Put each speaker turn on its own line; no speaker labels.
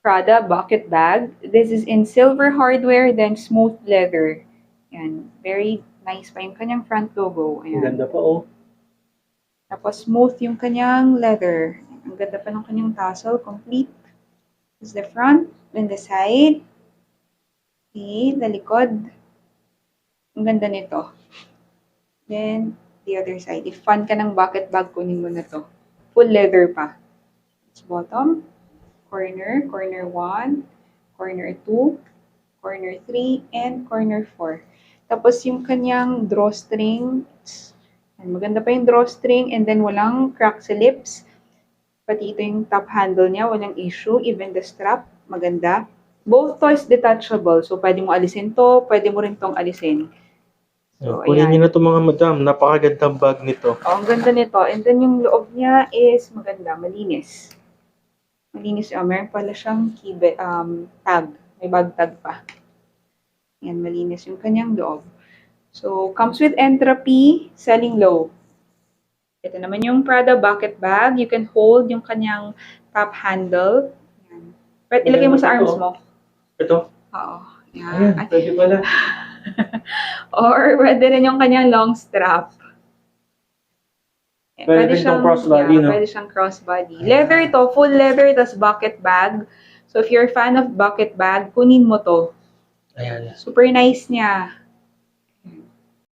Prada bucket bag. This is in silver hardware, then smooth leather. Yan. Very nice pa yung kanyang front logo.
Ang
Ayan.
ganda pa, oh.
Tapos smooth yung kanyang leather. Ang ganda pa ng kanyang tassel. Complete. This is the front, then the side. Okay, the likod. Ang ganda nito. Then, the other side. If fan ka ng bucket bag, kunin mo na to. Full leather pa. It's bottom, corner, corner 1, corner 2, corner 3, and corner 4. Tapos yung kanyang drawstring, maganda pa yung drawstring, and then walang crack sa lips. Pati ito yung top handle niya, walang issue. Even the strap, maganda. Both toys detachable. So, pwede mo alisin to, pwede mo rin tong alisin. So,
Kunin
ayan.
niyo na ito mga madam. Napakagandang bag nito.
Oh, ang ganda nito. And then yung loob niya is maganda, malinis. Malinis. Oh, meron pala siyang tag. May bag tag pa. Yan, malinis yung kanyang loob. So, comes with Entropy, selling low. Ito naman yung Prada bucket bag. You can hold yung kanyang top handle. Yan. Pwede ilagay mo sa arms mo.
Ito?
Oo.
Ayan,
Yan.
pwede pala.
Or pwede rin yung kanyang long strap.
Pwede rin itong crossbody, no?
Pwede siyang crossbody. Leather to, full leather, tas bucket bag. So if you're a fan of bucket bag, kunin mo to.
Ayan.
Super nice niya.